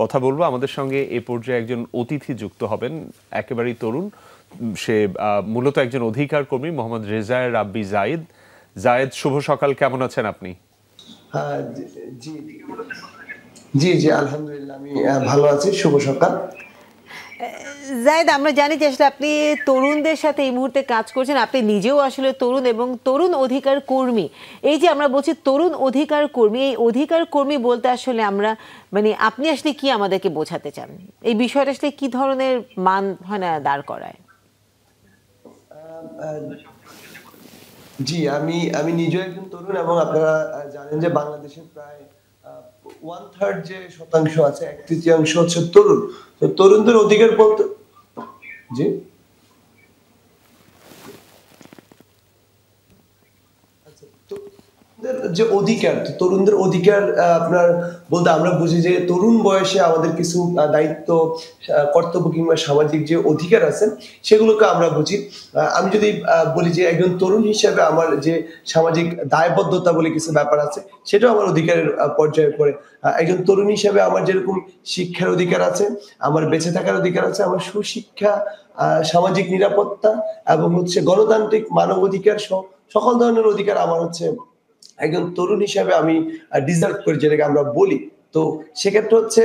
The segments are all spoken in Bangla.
কথা বলবো। আমাদের সঙ্গে এ পর্যায়ে একজন অতিথি যুক্ত হবেন, একেবারেই তরুণ। সে মূলত একজন অধিকার কর্মী, মোহাম্মদ রেজায়ে রাব্বি জায়েদ। জায়েদ, শুভ সকাল, কেমন আছেন আপনি? জি জি জি, আলহামদুলিল্লাহ আমি ভালো আছি। শুভ সকাল। জায়েদ, আমরা জানি যে আসলে আপনি তরুণদের সাথে এই মুহূর্তে কাজ করছেন। আপনি নিজেও আসলে তরুণ এবং তরুণ অধিকার কর্মী। এই যে আমরা বলছি তরুণ অধিকার কর্মী, এই অধিকার কর্মী বলতে আসলে আমরা মানে আপনি আসলে কি আমাদেরকে বোঝাতে চান? এই বিষয়টা আসলে কি ধরনের মান হয় না দাঁড় করায়? জি, আমি আমি নিজেও একজন তরুণ এবং আপনারা জানেন যে বাংলাদেশের প্রায় ওয়ান থার্ড যে শতাংশ আছে, এক তৃতীয়াংশ হচ্ছে তরুণ। তো তরুণদের অধিকার বলতে জি যে অধিকার, তরুণদের অধিকার আপনার বলতে আমরা বুঝি যে তরুণ বয়সে আমাদের কিছু দায়িত্ব, কর্তব্য কিংবা সামাজিক যে অধিকার আছে সেগুলোকে আমরা বুঝি। আমি যদি বলি যে একজন তরুণ হিসেবে আমার যে সামাজিক দায়বদ্ধতা বলে কিছু ব্যাপার আছে, সেটাও আমার অধিকারের পর্যায়ে পড়ে। একজন তরুণ হিসেবে আমার যেরকম শিক্ষার অধিকার আছে, আমার বেঁচে থাকার অধিকার আছে, আমার সুশিক্ষা, সামাজিক নিরাপত্তা এবং হচ্ছে গণতান্ত্রিক মানবাধিকার সহ সকল ধরনের অধিকার আমার হচ্ছে একজন তরুণ হিসেবে আমি ডিজার্ভ করি, যেটাকে আমরা বলি। তো সেক্ষেত্রে হচ্ছে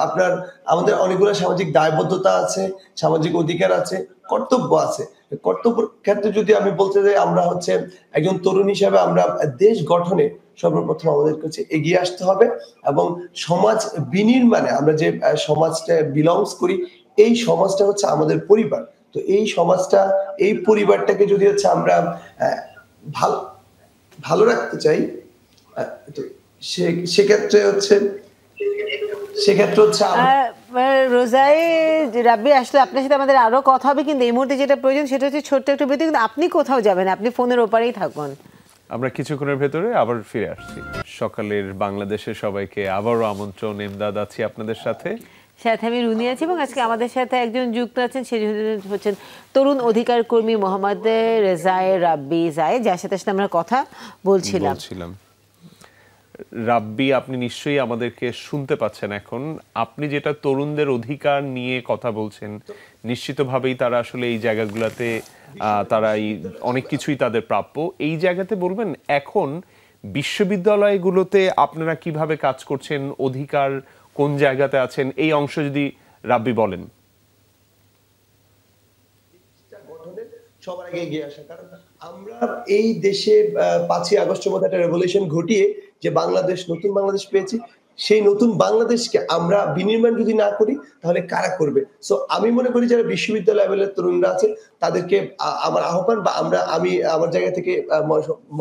আপনার আমাদের অনেকগুলো সামাজিক দায়বদ্ধতা আছে, সামাজিক অধিকার আছে, কর্তব্য আছে। কর্তব্যের ক্ষেত্রে যদি আমি বলতে যাই, আমরা হচ্ছে একজন তরুণ হিসেবে আমরা দেশ গঠনে সর্বপ্রথম আমাদের কাছে এগিয়ে আসতে হবে এবং সমাজ বিনির্মাণে আমরা যে সমাজটা বিলংস করি, এই সমাজটা হচ্ছে আমাদের পরিবার। তো এই সমাজটা, এই পরিবারটাকে যদি হচ্ছে আমরা ভালো ভালো রাখতে চাই, তো সেক্ষেত্রে হচ্ছে রোজায়ে রাব্বি, আসলে আপনার সাথে আমাদের আরো কথা হবে, কিন্তু এই মুহূর্তে যেটা প্রয়োজন সেটা হচ্ছে ছোট্ট একটা বিরতি। কিন্তু আপনি কোথাও যাবেন, আপনি ফোনের ওপারেই থাকুন। আমরা কিছুক্ষণের ভেতরে আবার ফিরে আসছি। সকালের বাংলাদেশের সবাইকে আবারও আমন্ত্রণ। এমদাদ আছি আপনাদের সাথে, সাথে আমি রুনি আছি, এবং আজকে আমাদের সাথে একজন যুক্ত আছেন, সে হচ্ছেন তরুণ অধিকার কর্মী মোহাম্মদ রেজায়ে রাব্বি জায়েদ, যার সাথে আমরা কথা বলছিলাম। রাব্বি, আপনি নিশ্চয়ই আমাদেরকে শুনতে পাচ্ছেন এখন। আপনি যেটা তরুণদের অধিকার নিয়ে কথা বলছেন, নিশ্চিতভাবেই তারা আসলে এই জায়গাগুলোতে তারা অনেক কিছুই তাদের প্রাপ্য। এই জায়গাতে বলবেন এখন বিশ্ববিদ্যালয়গুলোতে আপনারা কিভাবে কাজ করছেন, অধিকার কোন জায়গাতে আছেন, এই অংশ যদি রাব্বি বলেন। সবার আগে এগিয়ে আসা, কারণ আমরা এই দেশে 5ই আগস্টের মতো একটা রেভলিউশন ঘটিয়ে যে বাংলাদেশ, নতুন বাংলাদেশ পেয়েছি, সেই নতুন বাংলাদেশকে আমরা বিনির্মাণ যদি না করি তাহলে কারা করবে? সো আমি মনে করি যারা বিশ্ববিদ্যালয় লেভেলের তরুণরা আছে তাদেরকে আমার আহ্বান, বা আমি আমার জায়গা থেকে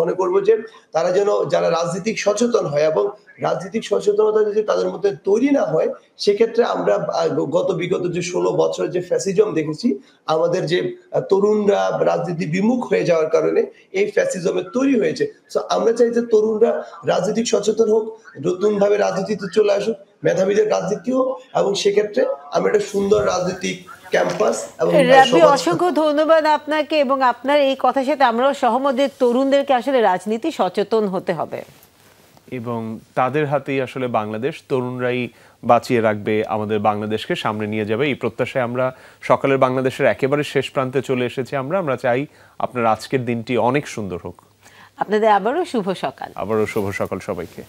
মনে করব যে তারা যেন, যারা রাজনৈতিক সচেতন হয় এবং রাজনৈতিক সচেতনতা যদি তাদের মধ্যে তৈরি না হয়, সেক্ষেত্রে আমরা বিগত যে 16 বছরের যে ফ্যাসিজম দেখেছি, আমাদের যে তরুণরা রাজনীতি বিমুখ হয়ে যাওয়ার কারণে এই ফ্যাসিজমের তৈরি হয়েছে। সো আমরা চাই যে তরুণরা রাজনৈতিক সচেতন হোক, নতুন ভাবে রাজনীতিতে চলে আসুক, মেধাবীদের রাজনীতি হোক, এবং সেক্ষেত্রে আমরা একটা সুন্দর রাজনৈতিক ক্যাম্পাস এবং রাব্বি, অসংখ্য ধন্যবাদ আপনাকে, এবং আপনার এই কথার সাথে আমরাও সহমত যে তরুণদেরকে আসলে রাজনীতি সচেতন হতে হবে এবং তাদের হাতেই আসলে বাংলাদেশ, তরুণরাই বাঁচিয়ে রাখবে, আমাদের বাংলাদেশকে সামনে নিয়ে যাবে। এই প্রত্যাশায় আমরা সকালের বাংলাদেশের একেবারে শেষ প্রান্তে চলে এসেছি। আমরা চাই আপনার আজকের দিনটি অনেক সুন্দর হোক। আপনাদের আবারও শুভ সকাল। আবারও শুভ সকাল সবাইকে।